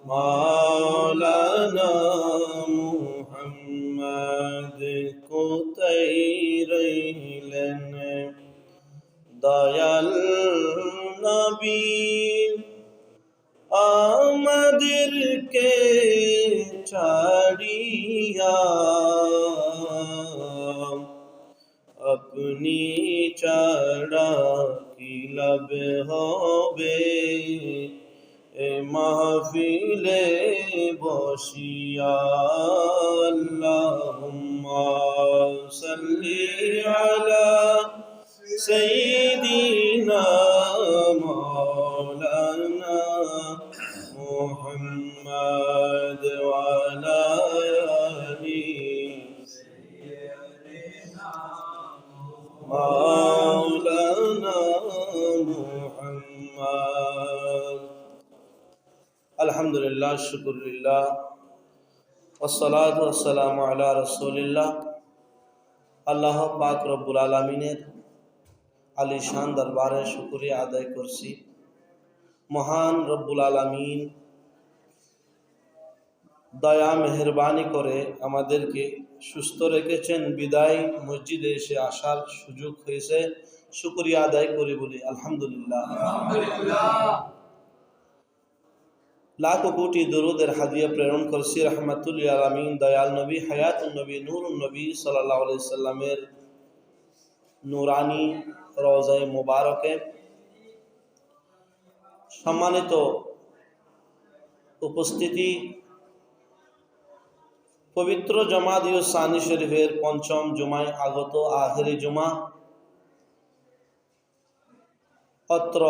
মাওলানা মুহাম্মদ কোথায় রইলেন দয়াল নবী আমাদেরকে ছাড়িয়া अपनी ছাড়া কি লাভ হবে এ মাহফিলে বসিয়া আল্লাহুম্মা সাল্লি আলা সাইয়্যিদিনা মাওলানা মুহাম্মদ ওয়া আলা মাওলানা মুহাম্মদ। আলহামদুলিল্লাহ, শুকরুলিল্লাহ, ওয়াসসালাতু ওয়াসসালামু আলা রাসূলিল্লাহ। আল্লাহ পাক রব্বুল আলামিনের আলিশান দরবারে শুকরিয়া আদায় করছি। মহান রব্বুল আলামিন দয়া মেহেরবানি করে আমাদেরকে সুস্থ রেখেছেন, বিদায় মসজিদে এসে আসার সুযোগ হয়েছে। শুকরিয়া আদায় করি, বলি আলহামদুলিল্লাহ। লাখ কোটি দরুদের হাদিয়া প্রেরণ করছি রাহমাতুল লিল আলামিন দয়াল নবী হায়াতুন নবী নূরুন নবী সাল্লাল্লাহু আলাইহি সাল্লামের নূরানি রওজায়ে মুবারকে। সম্মানিত উপস্থিতি, পবিত্র জমাদিউ সানি শরীফের পঞ্চম জুমায় আগত আখেরি জুমা। অত্র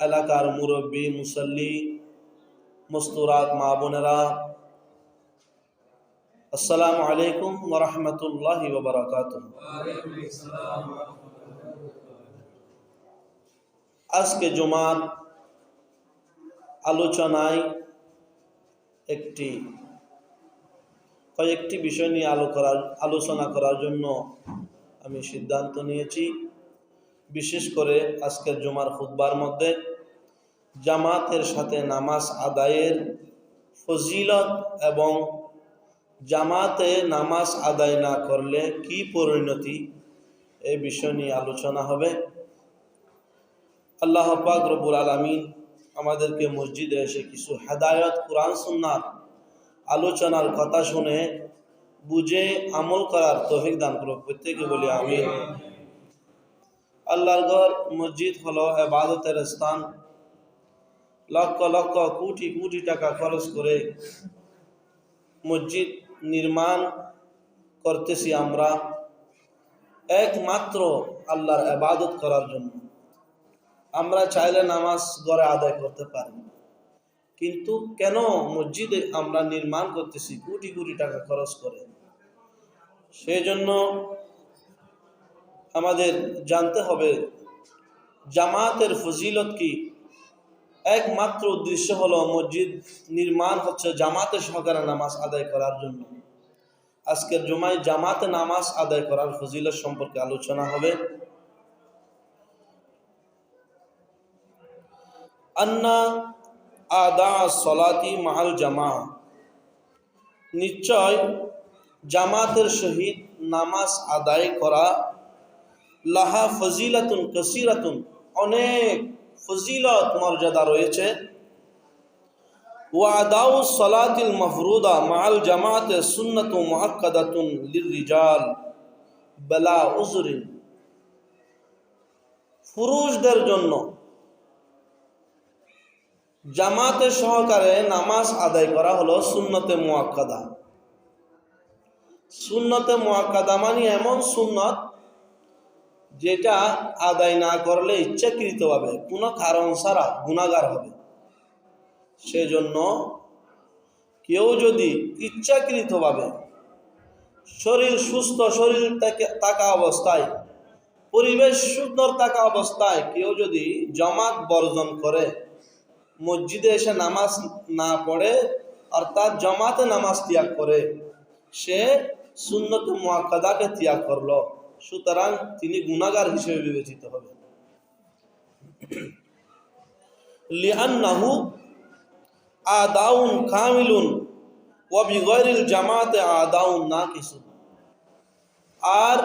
এলাকার মুরব্বী, মুসল্লি, মুস্তুরাত মা বোনেরা, আসসালামু আলাইকুম ওয়া রাহমাতুল্লাহি ওয়া বারাকাতুহু। আজকে জুমার আলোচনায় কয়েকটি বিষয় নিয়ে আলোচনা করার জন্য আমি সিদ্ধান্ত নিয়েছি। বিশেষ করে আজকের জুমার খুতবার মধ্যে জামাতের সাথে নামাজ আদায়ের ফজিলত এবং জামাতে নামাজ আদায় না করলে কি পরিণতি, এই বিষয় নিয়ে আলোচনা হবে। আল্লাহ পাক রব্বুল আলামিন আমাদেরকে মসজিদে এসে কিছু হেদায়েত, কুরআন সুন্নাহ আলোচনার কথা শুনে বুঝে আমল করার তৌফিক দান করুক। প্রত্যেকে বলি আমিন। আল্লাহর ঘর মসজিদ হলো ইবাদতের স্থান। লক্ষ লক্ষ কোটি কোটি টাকা খরচ করে মসজিদ নির্মাণ করতেছি আমরা একমাত্র আল্লাহর ইবাদত করার জন্য। আমরা চাইলে নামাজ ঘরে আদায় করতে পারি, কিন্তু কেন মসজিদে আমরা নির্মাণ করতেছি কোটি কোটি টাকা খরচ করে? সেই জন্য আমাদের জানতে হবে জামাতের ফজিলত কি। একমাত্র উদ্দেশ্য হলো মসজিদ নির্মাণ হচ্ছে জামাতে সহকারে নামাজ আদায় করার জন্য। আজকের জুমায় জামাতে নামাজ আদায় করার ফজিলত সম্পর্কে আলোচনা হবে। আন্না আদা সলাতি মাল জামা, নিশ্চয় জামাতের সহিত নামাজ আদায় করা লাহা ফজিলাতুন কাসীরাতুন, অনেক ফজিলত মর্যাদা রয়েছে। ওয়া আদাউ সলাতিল মাফরুদা মাল জামাতে সুন্নাতু মুআক্কাদাতুন লিররিজাল বিলা উযরিন, পুরুষদের জন্য জামাতে সহকারে নামাজ আদায় করা হলো সুন্নতে মুআক্কাদা। সুন্নতে মুআক্কাদা মানে এমন সুন্নত যেটা আদায় না করলে ইচ্ছাকৃতভাবে কোনো কারণ ছাড়া গুনাহগার হবে। সেজন্য কেউ যদি ইচ্ছাকৃতভাবে শরীর সুস্থ, শরীর থাকা অবস্থায়, পরিবেশ সুন্দর থাকা অবস্থায় কেউ যদি জামাত বর্জন করে, মসজিদে এসে নামাজ না পড়ে, অর্থাৎ জামাতে নামাজ ত্যাগ করে, সে সুন্নত মুআক্কাদাকে ত্যাগ করলো। সুতরাং তিনি গুনাহগার হিসেবে বিবেচিত হবে। লিআন্নাহু, আদাউন কামিলুন ওয়া বিগাইরিল জামাতে আদাউন নাকিসুন। আর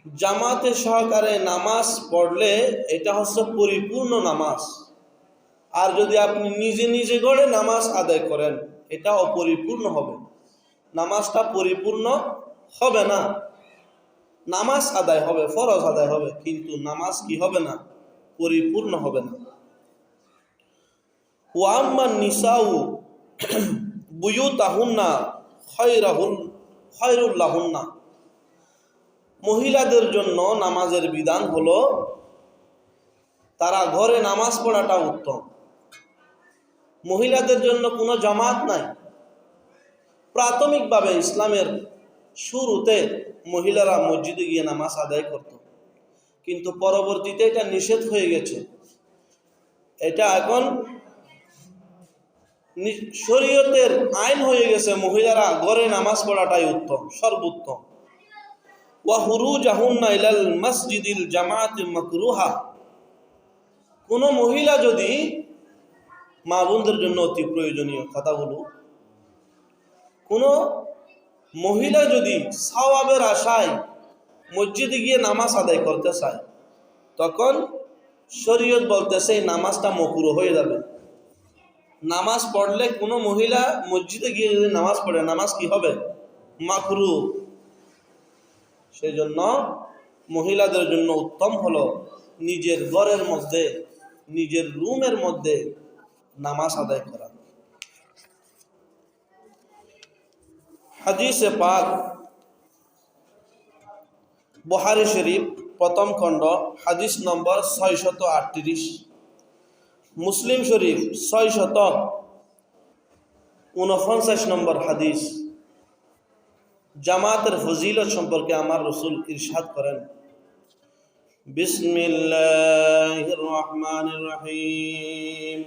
জামাতে সহকারে নামাজ পড়লে এটা হচ্ছে পরিপূর্ণ নামাজ। আর যদি আপনি নিজে নিজে গড়ে নামাজ আদায় করেন এটা অপরিপূর্ণ হবে, নামাজটা পরিপূর্ণ হবে না। নামাজ আদায় হবে, ফরজ আদায় হবে, কিন্তু নামাজ কি হবে না? পরিপূর্ণ হবে না। ওয়া আম্মান নিসাউ বুয়ুতাহুন্না খায়রুল লাহুন্না। মহিলাদের জন্য নামাজের বিধান হলো তারা ঘরে নামাজ পড়াটা উত্তম। মহিলাদের জন্য কোনো জামাত নাই। প্রাথমিকভাবে ইসলামের শুরুতে মহিলারা মসজিদে গিয়ে নামাজ আদায় করত, কিন্তু পরবর্তীতে এটা নিষেধ হয়ে গেছে। এটা এখন শরীয়তের আইন হয়ে গেছে, মহিলারা ঘরে নামাজ পড়াটাই উত্তম, সর্বোত্তম। ওয়া হুরুজাহুন্না ইলাল মসজিদিল জামাআতি মাকরুহা। কোন মহিলা যদি, মা বোনদের জন্য অতি প্রয়োজনীয় কথাগুলো, কোন মহিলা যদি সওয়াবের আশায় মসজিদে গিয়ে নামাজ আদায় করতে চায়, তখন শরীয়ত বলতেছে এই নামাজটা মাকরুহ হয়ে যাবে। নামাজ পড়লে কোনো মহিলা মসজিদে গিয়ে যদি নামাজ পড়ে, নামাজ কি হবে? মাকরুহ। সেই জন্য মহিলাদের জন্য উত্তম হলো নিজের ঘরের মধ্যে, নিজের রুমের মধ্যে নামাজ আদায় করা। হাদিসে পাক বুখারী শরীফ প্রথম খণ্ড হাদিস নম্বর 638, মুসলিম শরীফ 649 নম্বর হাদিস। জামাতের ফজিলত সম্পর্কে আমার রাসূল ইরশাদ করেন, বিসমিল্লাহির রহমানির রহিম।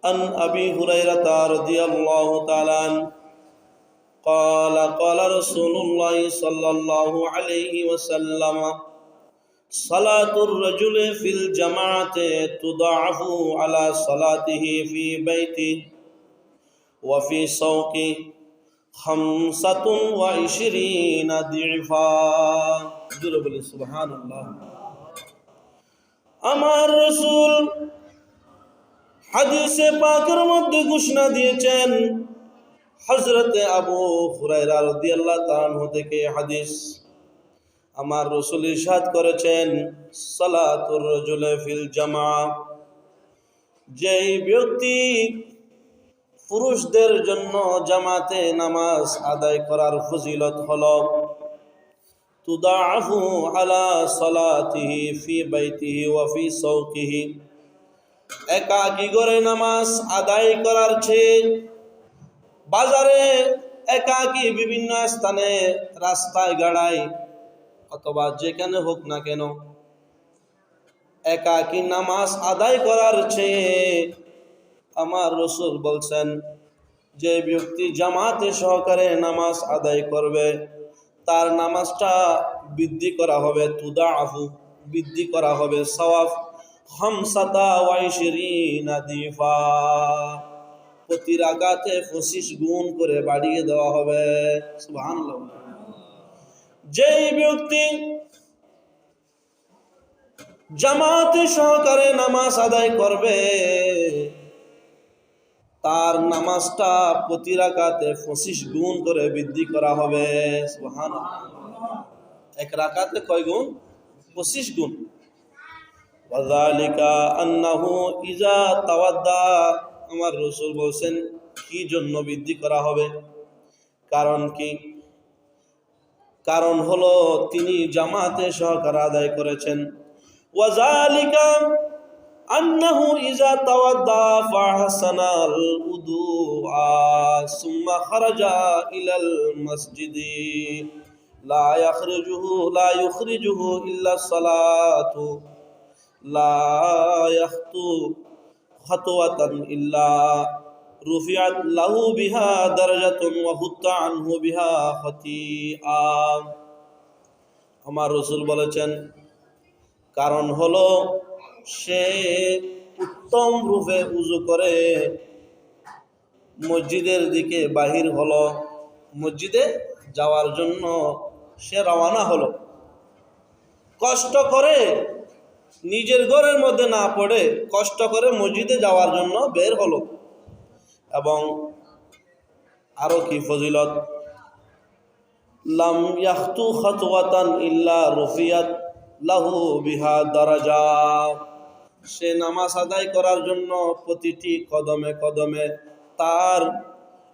আন আবি হুরায়রা রাদিয়াল্লাহু তাআলা قال قال رسول الله صلى الله عليه وسلم صلاة الرجل في الجماعة تضاعف على صلاته في بيته وفي سوقه 25 ضعفا। সুবহানাল্লাহ। আমার রাসূল হাদিসে পাকের মধ্যে ঘোষণা দিয়েছেন, হযরতে আবু হুরায়রা রাদিয়াল্লাহু তাআলা আনহু থেকে হাদিস, আমার রাসূল ইরশাদ করেছেন, সালাতুর রাজুলি ফিল জামাআ, যেই ব্যক্তি পুরুষদের জন্য জামাতে নামাজ আদায় করার ফজিলত হলো তুদাআফু আলা সালাতিহি ফি বাইতিহি ওয়া ফি সাওকিহি, একাকী ঘরে নামাজ আদায় করার চেয়ে বাজারে একাকী বিভিন্ন স্থানে রাস্তায় গাড়ায় অথবা যেখানে হোক না কেন একাকী নামাজ আদায় করার চেয়ে আমার রাসূল বলছেন যে ব্যক্তি জামাতে সহকারে নামাজ আদায় করবে তার নামাজটা বৃদ্ধি করা হবে, তুদাআফু বৃদ্ধি করা হবে, সওয়াব 25 দিফা, প্রতি রাকাতে 25 গুণ করে বাড়িয়ে দেওয়া হবে। সুবহানাল্লাহ। যেই ব্যক্তি জামাতে সহকারে নামাজ আদায় করবে তার নামাজটা প্রতি রাকাতে 25 গুণ করে বৃদ্ধি করা হবে। সুবহানাল্লাহ। এক রাকাতে কয় গুণ? 25 গুণ। ওয়াযালিকা আন্নাহু ইযা তাওয়াদ্দা, আমার রাসূল বলেন কি জন্য বৃদ্ধি করা হবে, কারণ কি? কারণ হলো তিনি জামাতে সহকারে আদায় করেছেন। ওয়াযালিকা আন্নাহু ইযা তাওয়াদ্দা ফাহসানাল উদুআ সুম্মা খারাজা ইলাল মসজিদি লা ইখরিজুহু ইল্লা সালাতু লা ইয়াখতু খাতওয়াতান ইল্লা রুফিআত লাহু বিহা দারাজাতুন ওয়া হুত্তা আনহু বিহা খাতিআ। আমার রাসূল বলেছেন কারণ হলো সে উত্তম রূপে উজু করে মসজিদের দিকে বাহির হলো, মসজিদে যাওয়ার জন্য সে রওনা হলো। কষ্ট করে নিজের ঘরের মধ্যে না পড়ে কষ্ট করে মসজিদে যাওয়ার জন্য বের হলো। এবং আরো কি ফজিলত, লাম ইয়াখতু খাতওয়াতান ইল্লা রুফিয়াত লাহু বিহা দারাজা। সে নামাজ আদায় করার জন্য প্রতিটি কদমে কদমে তার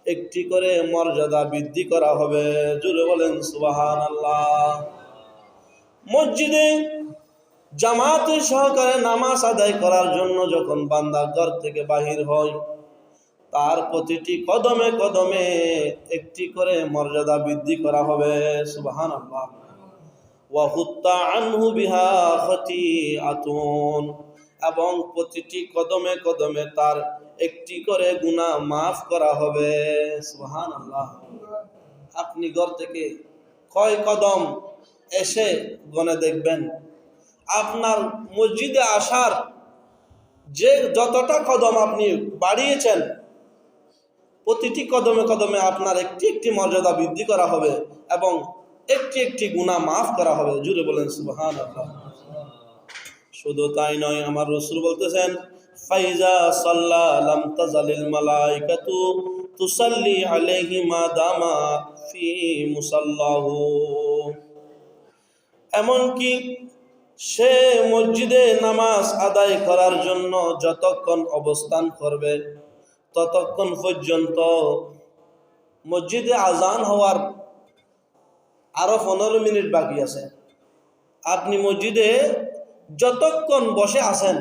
একটি করে মর্যাদা বৃদ্ধি করা হবে। জোরে বলেন সুবহানাল্লাহ। মসজিদে জামাত সহকারে নামাজ আদায় করার জন্য যখন বান্দা ঘর থেকে বাহির হয়, তার প্রতিটি কদমে কদমে একটি করে মর্যাদা বৃদ্ধি করা হবে। সুবহানাল্লাহ। ওয়া হুত্তা আনহু বিহা খাতিআতুন, এবং প্রতিটি কদমে কদমে তার একটি করে গুনাহ মাফ করা হবে। সুবহানাল্লাহ। আপনি ঘর থেকে কয় কদম এসে গনে দেখবেন, আপনার মসজিদে আসার যে যতটা কদম আপনি বাড়িয়েছেন, প্রতিটি কদমে কদমে আপনার একটি একটি মর্যাদা বৃদ্ধি করা হবে এবং একটি একটি গুনাহ মাফ করা হবে। জুড়ে বলেন সুবহানাল্লাহ। শুধু তাই নয়, আমার রাসূল বলতেছেন, ফাইজা সাল্লা লাম তাজালিল মালাইকাতু তুসাল্লি আলাইহি মা দামা ফি মুসাল্লাহু। এমনকি সে মসজিদে নামাজ আদায় করার জন্য যতক্ষণ অবস্থান করবে, ততক্ষণ পর্যন্ত মসজিদে আজান হওয়ার আরো 15 মিনিট বাকি আছে। আপনি মসজিদে যতক্ষণ বসে আছেন,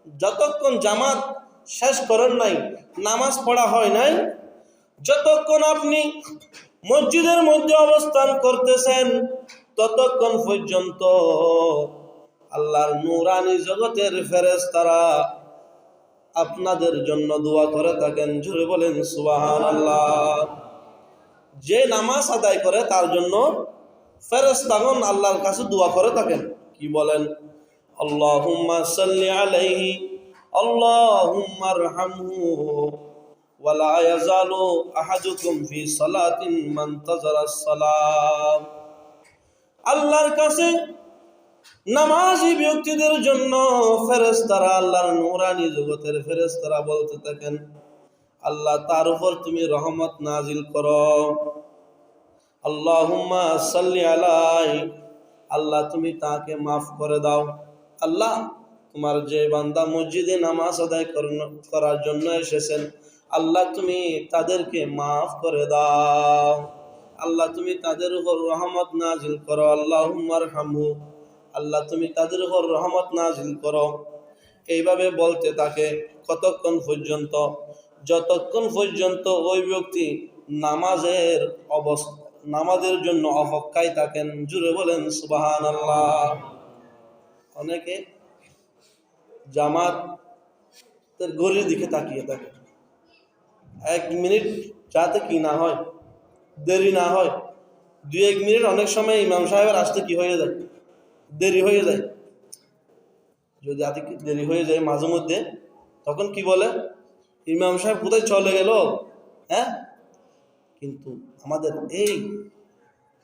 যতক্ষণ জামাত শেষ করেন নাই, নামাজ পড়া হয় নাই, যতক্ষণ আপনি মসজিদের মধ্যে অবস্থান করতেছেন, ততক্ষণ পর্যন্ত আল্লাহর নূরানি জগতের ফেরেশতারা আপনাদের জন্য দোয়া করে থাকেন। জোরে বলেন সুবহানাল্লাহ। যে নামাজ আদায় করে তার জন্য ফেরেশতাগণ আল্লাহর কাছে দোয়া করে থাকেন। কি বলেন? আল্লাহুম্মা সাল্লি আলাইহি, আল্লাহুম্মা আরহামহু, ওয়া লা ইয়াজালু আহাদুকুম ফি সালাতিন মানতাজারাস সালাম। আল্লাহর কাছে নামাজি ব্যক্তিদের জন্য ফেরেশতারা, আল্লাহর নূরানি জগতের ফেরেশতারা বলতে থাকেন, আল্লাহ তার উপর তুমি রহমত নাজিল করো। আল্লাহুম্মা সাল্লি আলাইহি, আল্লাহ তুমি তাকে মাফ করে দাও। আল্লাহ, তোমার যে বান্দা মসজিদে নামাজ আদায় করার জন্য এসেছেন, আল্লাহ তুমি তাদেরকে মাফ করে দাও। আল্লাহ তুমি তাদের উপর রহমত নাজিল করো। আল্লাহুম্মা আরহামহু, আল্লাহ তুমি তাদের উপর রহমত নাজিল করো। এইভাবে বলতে থাকে কতক্ষণ পর্যন্ত? যতক্ষণ পর্যন্ত ওই ব্যক্তি নামাজের জন্য অপেক্ষায় থাকেন। জুড়ে বলেন সুবহানাল্লাহ। অনেকে জামাতের ঘড়ির দিকে তাকিয়ে থাকে, 1 মিনিট যাতে কি না হয়, দেরি না হয়। 2-1 মিনিট অনেক সময় ইমাম সাহেবের আসতে কি হয়ে যায়, দেরি হয়ে যায়। যদি দেরি হয়ে যায় মাঝে মধ্যে, তখন কি বলে, ইমাম সাহেব কোথায় চলে গেল। হ্যাঁ, কিন্তু আমাদের এই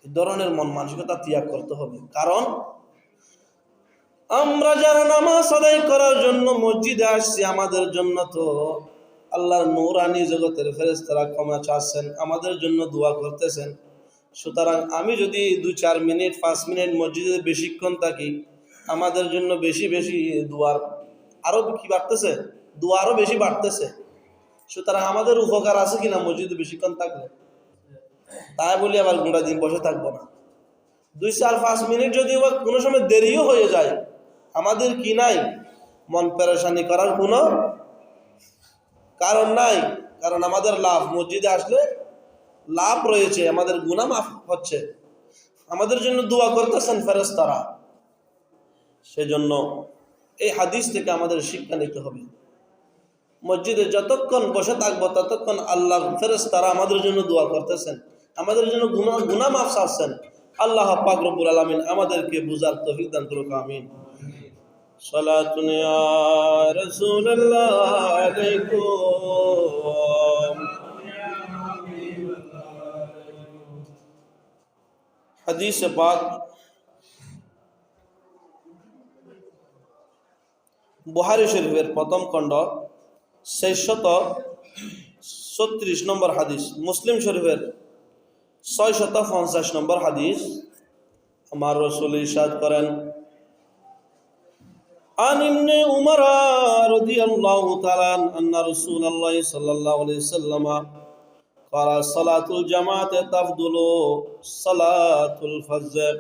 ধরনের মন মানসিকতা ত্যাগ করতে হবে। কারণ আমরা যারা নামাজ আদায় করার জন্য মসজিদে আসছি, আমাদের জন্য তো আল্লাহর নূরানি জগতের ফেরেশতারা ক্ষমা চাচ্ছেন, আমাদের জন্য দোয়া করতেছেন। সুতরাং আমি যদি 2-4 মিনিট 5 মিনিট মসজিদে বেশিক্ষণ থাকি, আমাদের জন্য বেশি বেশি দোয়ার আরো কি বাড়তেছে, দোয়া আরো বেশি বাড়তেছে। সুতরাং আমাদের উপকার আছে কিনা মসজিদে বেশিক্ষণ থাকলে? তাই বলি আবার গোটা দিন বসে থাকবো না। 2-4-5 মিনিট যদি কোনো সময় দেরিও হয়ে যায়, আমাদের কি নাই, মন পেরেশানি করার কোনো কারণ নাই। কারণ আমাদের লাভ, মসজিদে আসলে লাভ রয়েছে, আমাদের গুনাহ মাফ হচ্ছে, আমাদের জন্য দোয়া করতেছেন ফেরেশতারা। সেজন্য এই হাদিস থেকে আমাদের শিক্ষা নিতে হবে, মসজিদে যতক্ষণ বসে থাকবো ততক্ষণ আল্লাহর ফেরেশতারা আমাদের জন্য দোয়া করতেছেন, আমাদের জন্য গুনাহ মাফ চাচ্ছেন। আল্লাহ পাক রব্বুল আলামিন আমাদেরকে বুঝার তৌফিক দান করুক। আমিন। সালাতুন ইয়া রাসূলুল্লাহ আলাইকুম। হাদিস পাক বুখারী শরীফের প্রথম খণ্ড 636 নম্বর হাদিস, মুসলিম শরীফের 650 নম্বর হাদিস। আমার রাসূল ইরশাদ করেন, আন ইবনে উমর রাদিয়াল্লাহু তাআলা আন্না রাসূলুল্লাহ সাল্লাল্লাহু আলাইহি ওয়াসাল্লাম قال صلاة الجماعة تفضل صلاة الفجر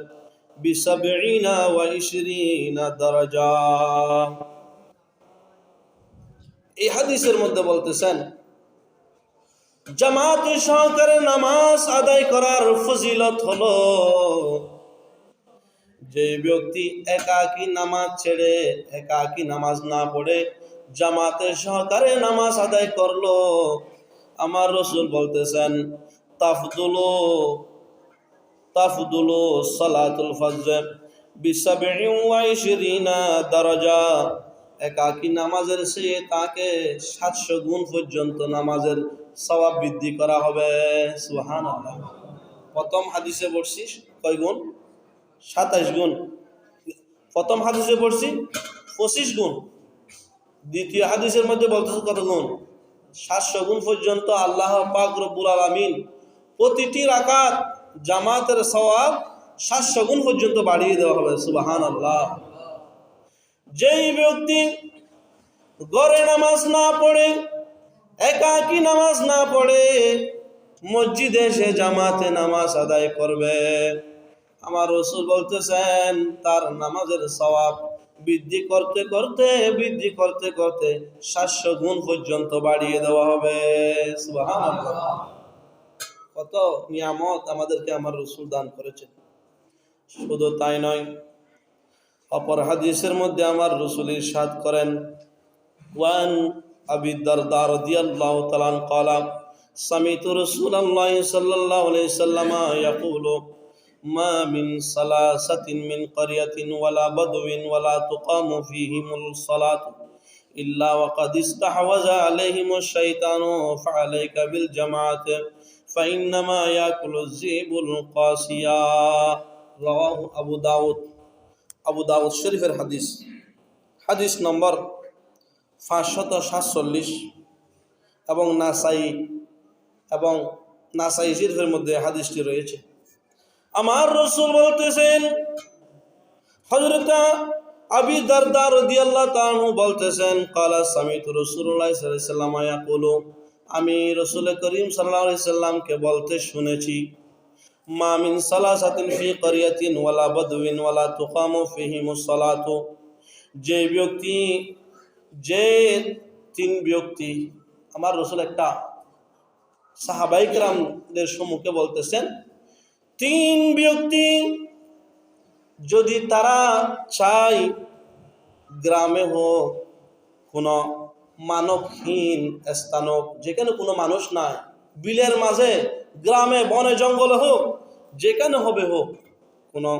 ب27 درجة। এই হাদিসের মধ্যে বলতেছেন, জামাতের সহকারে নামাজ আদায় করার ফজিলত হলো, যে ব্যক্তি একাকী নামাজ ছেড়ে একাকী নামাজ না পড়ে জামাতের সহকারে নামাজ আদায় করলো, আমার রাসূল বলতেছেন তাফদুলু সালাতুল ফজর ব27 দরজা। একাকী নামাজের চেয়ে তাকে 700 গুণ পর্যন্ত নামাজের সওয়াব বৃদ্ধি করা হবে। সুবহানাল্লাহ। প্রথম হাদিসে পড়ছি কয় গুণ? 27 গুণ। প্রথম হাদিসে পড়ছি 25 গুণ। দ্বিতীয় হাদিসের মধ্যে বলতেছে কত গুণ? 700 গুণ পর্যন্ত আল্লাহ পাক রব্বুল আলামিন প্রতিটি রাকাত জামাতের সওয়াব 700 গুণ পর্যন্ত বাড়িয়ে দেওয়া হবে। সুবহানাল্লাহ। যেই ব্যক্তি ঘরে নামাজ না পড়ে একাকী নামাজ না পড়ে মসজিদে এসে জামাতে নামাজ আদায় করবে, আমার রাসূল বলতেছেন তার নামাজের সওয়াব বৃদ্ধি করতে করতে 700 গুণ পর্যন্ত বাড়িয়ে দেওয়া হবে। সুবহানাল্লাহ। কত নিয়ামত আমাদেরকে আমার রাসূল দান করেছেন। শুধু তাই নয়, অপর হাদিসের মধ্যে আমার রাসূল ইরশাদ করেন, ওয়ান আবি দারদা রাদিয়াল্লাহু তাআলা قال سمعت رسول الله صلى الله عليه وسلم يقول ما من ثلاثة من قرية ولا بدو ولا تقام فيهم الصلاة إلا وقد استحوذ عليهم الشيطان فعليك بالجماعة فإنما يأكل الذئب القاسية। رواه আবু দাউদ শরীফের হাদিস, হাদিস নম্বর 547 এবং নাসাই শরীফের মধ্যে হাদিসটি রয়েছে। আমার রাসূল বলতেছেন, হযরত আবি দারদা রাদিয়াল্লাহু তাআলা বলতেছেন, ক্বালা সামিতু রাসূলুল্লাহ সাল্লাল্লাহু আলাইহি ওয়াসাল্লাম ইয়াকুলু, আমি রাসূল করিম সাল্লাল্লাহু আলাইহি সাল্লামকে বলতে শুনেছি, মা মিন সালাসাতিন ফি ক্বরিয়াতিন ওয়ালা বাদউইন ওয়ালা তুকামু ফিহিমুস সালাতু, যে তিন ব্যক্তি, আমার রাসূল একটা সাহাবায়ে কেরামদের সম্মুখে বলতেছেন, তিন ব্যক্তি যদি তারা চায় গ্রামে হোক, কোনো মানবহীন স্থান হোক, যেখানে কোনো মানুষ নাই, বিলের মাঝে, গ্রামে বনে জঙ্গলে হোক, যেখানে হবে হোক, কোনো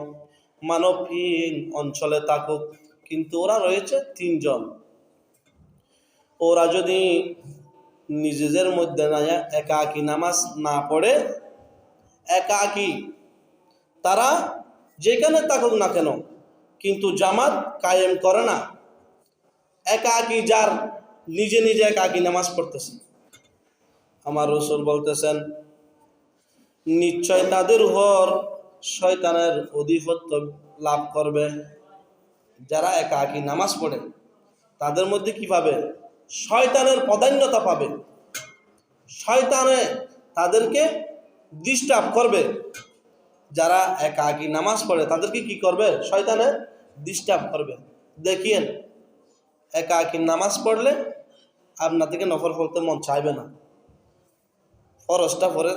মানবহীন অঞ্চলে থাকুক, কিন্তু ওরা রয়েছে তিনজন। ওরা যদি নিজেদের মধ্যে একাকী নামাজ না পড়ে, একাকী তারা যেখানে থাকুক না কেন কিন্তু জামাত কায়েম করে না, একাকী যার নিজে একাকী নামাজ পড়তেছে, আমার রাসূল বলতেছেন নিশ্চয় তাদের উপর শয়তানের আধিপত্য লাভ করবে। যারা একাকী নামাজ পড়ে তাদের মধ্যে কি পাবে? শয়তানের প্রাধান্যতা পাবে। শয়তানে তাদেরকে ডিস্টার্ব করবে। যারা একাকী নামাজ পড়ে তাদেরকে কি করবে? শয়তানে ডিস্টার্ব করবে। দেখিয়েন, একাকী নামাজ পড়লে আপনার থেকে নফল পড়তে মন চাইবে না, ফরজটা পরে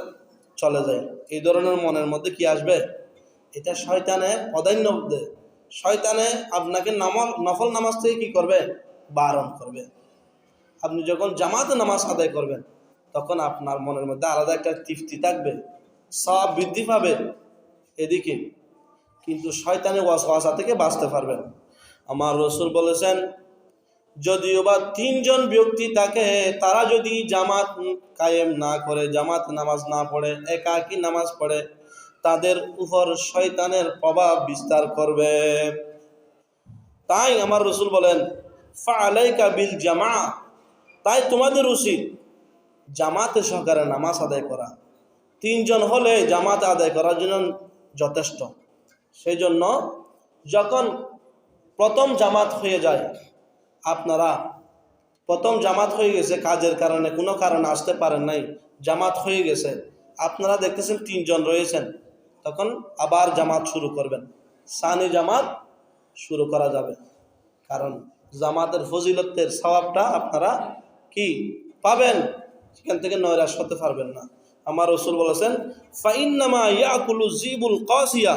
চলে যায়। এই ধরনের মনের মধ্যে কি আসবে? এটা শয়তানে প্রাধান্য দেয়। শয়তানে আপনাকে নফল নামাজ থেকে কি করবে? বারণ করবে। আপনি যখন জামাতে নামাজ আদায় করবেন তখন আপনার মনের মধ্যে আলাদা একটা তৃপ্তি থাকবে, সওয়াব বৃদ্ধি পাবে এদিকে, কিন্তু শয়তানের ওয়াসওয়াসা থেকে বাঁচতে পারবেন। আমার রাসূল বলেছেন, যদিও বা তিনজন ব্যক্তি থাকে, তারা যদি জামাত কায়েম না করে, জামাত নামাজ না পড়ে, একাকী নামাজ পড়ে, তাদের উপর শয়তানের প্রভাব বিস্তার করবে। তাই আমার রাসূল বলেন, ফাআলাইকা বিল জামা, তাই তোমাদের উচিত জামাতে সহকারে নামাজ আদায় করা। তিনজন হলে জামাত আদায় করার জন্য যথেষ্ট। সেই জন্য যখন প্রথম জামাত হয়ে যায়, আপনারা প্রথম জামাত হয়ে গেছে, কাজের কারণে কোনো কারণে আসতে পারেন নাই, জামাত হয়ে গেছে, আপনারা দেখতেছেন তিনজন রয়েছেন, তখন আবার জামাত শুরু করবেন, সানি জামাত শুরু করা যাবে। কারণ জামাতের ফজিলতের সওয়াবটা আপনারা কি পাবেন, সেখান থেকে নৈরাশ হতে পারবেন না। আমার রাসূল বলেছেন, ফাইন্নামা ইয়াকুলু জিবুল কাসিয়া,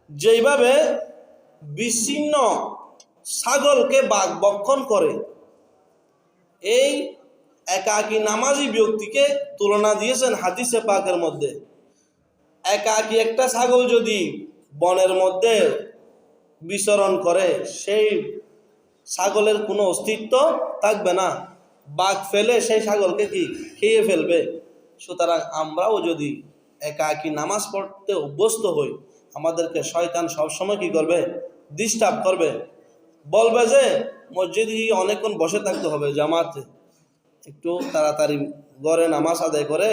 যেইভাবে বিচ্ছিন্ন ছাগলকে বাঘ ভক্ষণ করে, এই একাকী নামাজি ব্যক্তিকে তুলনা দিয়েছেন হাদিসে পাকের মধ্যে। একাকী একটা ছাগল যদি বনের মধ্যে বিচরণ করে, সেই ছাগলের কোনো অস্তিত্ব থাকবে না, বাঘ ফেলে সেই ছাগলকে কি খেয়ে ফেলবে। সুতরাং আমরাও যদি একাকী নামাজ পড়তে অভ্যস্ত হই, আমাদেরকে শয়তান সবসময় কি করবে, ডিস্টার্ব করবে, বলবে যে মসজিদে অনেকক্ষণ বসে থাকতে হবে, জামাতে একটু তাড়াতাড়ি ঘরে নামাজ আদায় করে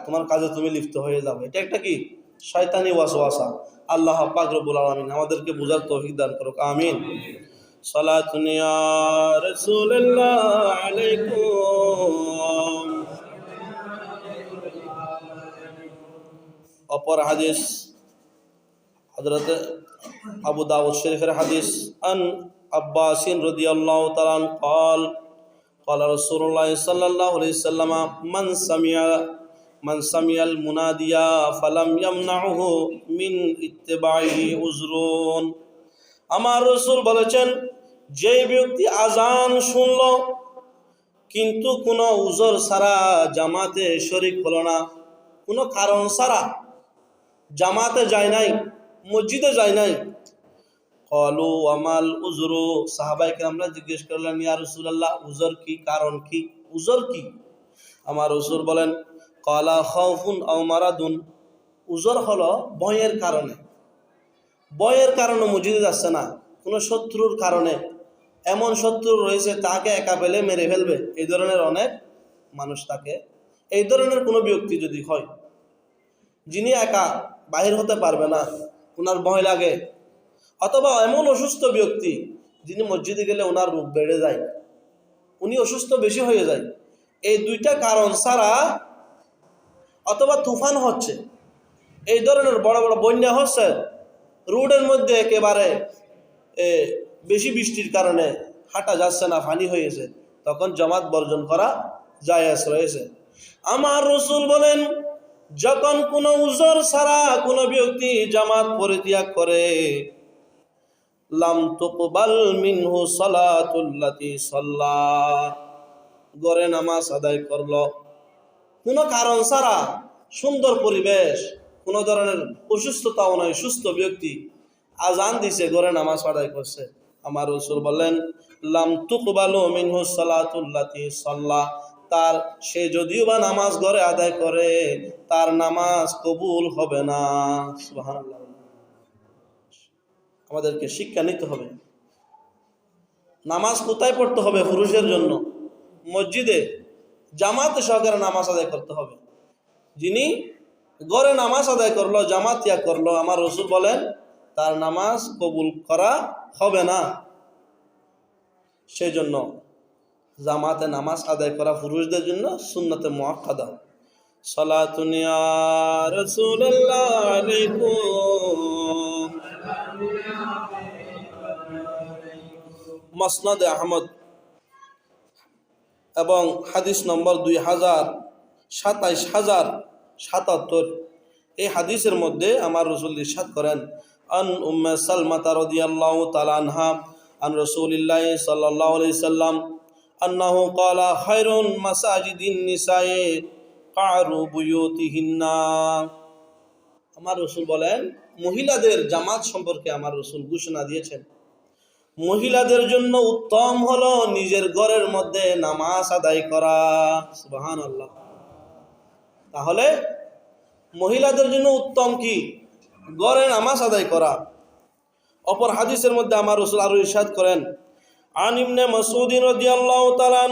তোমার কাজে তুমি লিপ্ত হয়ে যাবে। এটা একটা কি শয়তানি ওয়াসওয়াসা। আল্লাহ পাক রব্বুল আলামিন আমাদেরকে বুঝার তৌফিক দান করুক, আমিন। সালাতুন ইয়া রাসূলুল্লাহ আলাইকুম। অপর হাদিস হযরত আবু দাউদ শরীফের হাদিস, আন আব্বাসিন রাদিয়াল্লাহু তাআলা قال قال رسول الله صلى الله عليه وسلم من سمع المناديا فلم يمنعه من اتباعه عذر। আমার রাসূল বলেছেন, যে ব্যক্তি আজান শুনল কিন্তু কোনো উযর ছাড়া জামাতে শরীক হলো না, কোনো কারণ ছাড়া জামাতে যায় নাই, মসজিদে যায় নাই, ক্বালু আমাল উযরু, সাহাবায়ে কেরামরা জিজ্ঞেস করলেন, ইয়া রাসূলুল্লাহ, উযর কি, কারণ কি, উযর কি? আমার রাসূল বলেন, ক্বালা খাউফুন আও মারাদুন, উযর হলো ভয়ের কারণে, ভয়ের কারণে মসজিদে যাচ্ছে না, কোনো শত্রুর কারণে, এমন শত্রু রয়েছে তাকে একা পেলে মেরে ফেলবে, এই ধরনের অনেক মানুষ থাকে। এই ধরনের কোনো ব্যক্তি যদি হয়, যিনি একা বাহির হতে পারবে না, ওনার ভয় লাগে, অথবা এমন অসুস্থ ব্যক্তি যিনি মসজিদে গেলে ওনার রোগ বেড়ে যায়, উনি অসুস্থ বেশি হয়ে যায়, এই দুইটা কারণ ছাড়া, অথবা তুফান হচ্ছে, এই ধরনের বড় বড় বন্যা হচ্ছে, রোডের মধ্যে একেবারে বেশি বৃষ্টির কারণে হাঁটা যাচ্ছে না, পানি হয়েছে, তখন জামাত বর্জন করা জায়েজ রয়েছে। আমার রাসূল বলেন, যখন কোনো উযর ছাড়া কোনো ব্যক্তি জামাত পরিত্যাগ করে, লাম তুকবাল মিনহু সালাতুল্লাতি সাল্লা, ঘরে নামাজ আদায় করলো কোনো কারণ ছাড়া, সুন্দর পরিবেশ, কোনো ধরনের অসুস্থতাও নয়, সুস্থ ব্যক্তি আজান দিছে, ঘরে নামাজ আদায় করছে, আমার রাসূল বললেন, লাম তুকবালু মিনহু সালাতুল্লাতি সাল্লা, তার সে যদিও বা নামাজ ঘরে আদায় করে, তার নামাজ কবুল হবে না। সুবহানাল্লাহ। আমাদেরকে শিক্ষা নিতে হবে, নামাজ কোথায় পড়তে হবে? পুরুষের জন্য মসজিদে জামাতে সহকারে নামাজ আদায় করতে হবে। যিনি ঘরে নামাজ আদায় করলো, জামাত ত্যাগ করলো, আমার রাসূল বলেন তার নামাজ কবুল করা হবে না। সেই জন্য জামাতে নামাজ আদায় করা পুরুষদের জন্য সুন্নতে মুআক্কাদা। সালাতুন ইয়া রাসূলুল্লাহ আলাইকুম। মুসনাদ আহমদ এবং হাদিস নম্বর ২৭৭৭, এই হাদিসের মধ্যে আমার রাসূল ইরশাদ করেন, আন উম্মে সালমাতা রাদিয়াল্লাহু তাআলা আনহা আন রাসূলিল্লাহি সাল্লাল্লাহু আলাইহি সাল্লাম আন্নাহু ক্বালা খায়রুন মাসাজিদিন নিসায়ে কারু বুয়ুতিহিন্না। আমার রসুল বলেন, মহিলাদের জামাত সম্পর্কে আমার রসুল ঘোষণা দিয়েছেন, মহিলাদের জন্য উত্তম হলো নিজের ঘরের মধ্যে নামাজ আদায় করা। সুবহানাল্লাহ। তাহলে মহিলাদের জন্য উত্তম কি? ঘরে নামাজ আদায় করা। অপর হাদিসের মধ্যে আমার রসুল আরো ইরশাদ করেন, আন ইবনে মাসউদ রাদিয়াল্লাহু তাআলা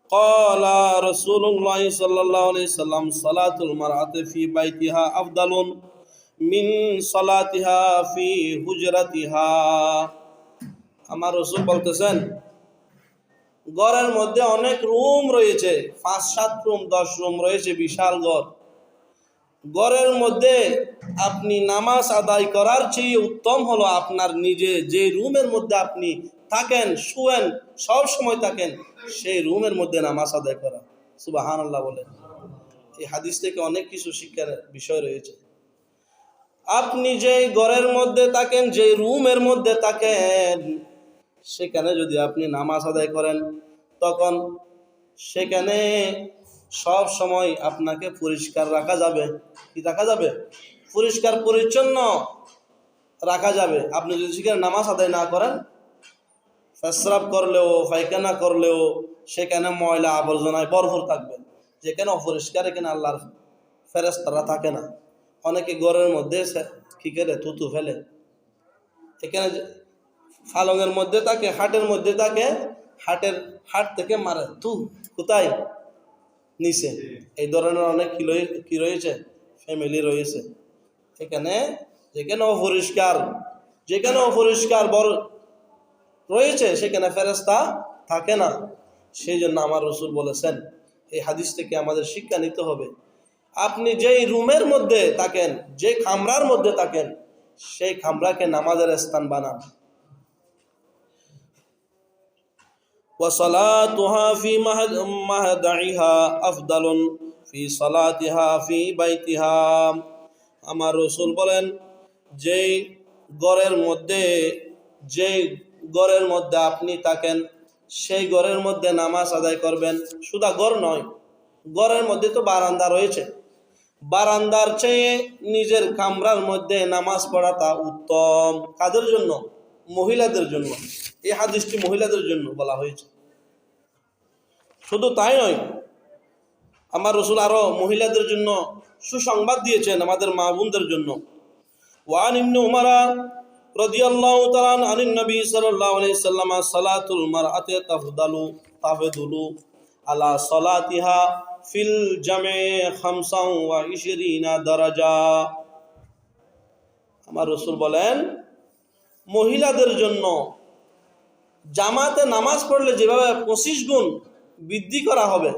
قال رسول الله صلى الله عليه وسلم صلاة المرأة في بيتها أفضل من صلاتها في হুজরাতিহা। আমার রসুল বলতেছেন, ঘরের মধ্যে অনেক রুম রয়েছে, 5-7 রুম 10 রুম রয়েছে, বিশাল ঘর। ঘরের মধ্যে আপনি নামাজ আদায় করার চেয়ে উত্তম হলো আপনার নিজে যে রুমের মধ্যে আপনি থাকেন, শুয়েন, সব সময় থাকেন, সেই রুমের মধ্যে নামাজ আদায় করা। সুবহানাল্লাহ বলেন। এই হাদিস থেকে অনেক কিছু শিক্ষার বিষয় রয়েছে। আপনি যে ঘরের মধ্যে থাকেন, যে রুমের মধ্যে থাকেন, সেখানে যদি আপনি নামাজ আদায় করেন, তখন সেখানে সব সময় আপনাকে পরিষ্কার রাখা যাবে। কি রাখা যাবে? পরিষ্কার পরিচ্ছন্ন রাখা যাবে। আপনি যদি সেখানে নামাজ আদায় না করেন, প্রস্রাব করলেও পায়খানা করলেও সেখানে ময়লা আবর্জনায় ভরপুর থাকবে। যেখানে অপরিষ্কার, এখানে আল্লাহর ফেরেশতারা থাকে না। অনেকে ঘরের মধ্যে কি করে থুতু ফেলে, এখানে ফালঙের মধ্যে থাকে, হাটের মধ্যে থাকে, হাট থেকে মারে তু কোথায়? নিচে। এই ধরনের অনেক কি রয়েছে, ফ্যামিলি রয়েছে। যেখানে অপরিষ্কার বড় রয়েছে, সেখানে ফেরেশতা থাকে না। সেই জন্য আমার রসুল বলেছেন, এই হাদিস থেকে আমাদের শিক্ষা নিতে হবে, আপনি যেই রুমের মধ্যে থাকেন, যে কামরার মধ্যে থাকেন, সেই কামরাকে নামাজের স্থান বানান। وصلاتها في مهدعها أفضل في صلاتها في بيتها। আমার রসুল বলেন, যে ঘরের মধ্যে আপনি থাকেন, সেই ঘরের মধ্যে নামাজ আদায় করবেন। শুধু ঘর নয়, ঘরের মধ্যে তো বারান্দা রয়েছে, বারান্দার চেয়ে নিজের কামরার মধ্যে নামাজ পড়াটা উত্তম। কাদের জন্য? মহিলাদের জন্য। এই হাদিসটি মহিলাদের জন্য বলা হয়েছে। শুধু তাই নয়, আমার রসুল আরো মহিলাদের জন্য সুসংবাদ দিয়েছেন, আমাদের মা বোনদের জন্য। ওয়ান ইবনে উমর রাদিয়াল্লাহু তাআলা আনিন নবী সাল্লাল্লাহু আলাইহি সাল্লাম সালাতুল মারআতি তাফদুলু আলা সালাতিহা ফিল জামে 25 দারাজা। আমার রসুল বলেন, মহিলাদের জন্য জামাতে নামাজ পড়লে যেভাবে 25 গুণ বৃদ্ধি করা হবে,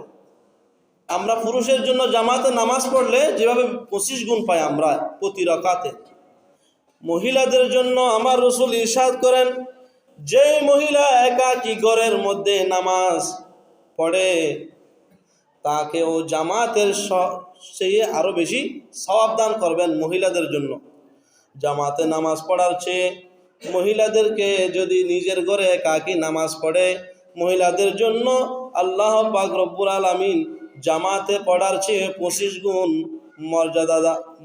আমরা পুরুষের জন্য জামাতে নামাজ পড়লে যেভাবে 25 গুণ পাই আমরা প্রতি রাকাতে, মহিলাদের জন্য আমার রসুল ইরশাদ করেন, যে মহিলা একাকী ঘরের মধ্যে নামাজ পড়ে, তাকেও জামাতের চেয়ে আরো বেশি সওয়াব দান করবেন মহিলাদের জন্য। জামাতে নামাজ পড়ার চেয়ে মহিলাদেরকে যদি নিজের ঘরে একাকী নামাজ পড়ে, মহিলাদের জন্য আল্লাহ পাক রব্বুল আলামিন জামাতে পড়ার চেয়ে 25 গুণ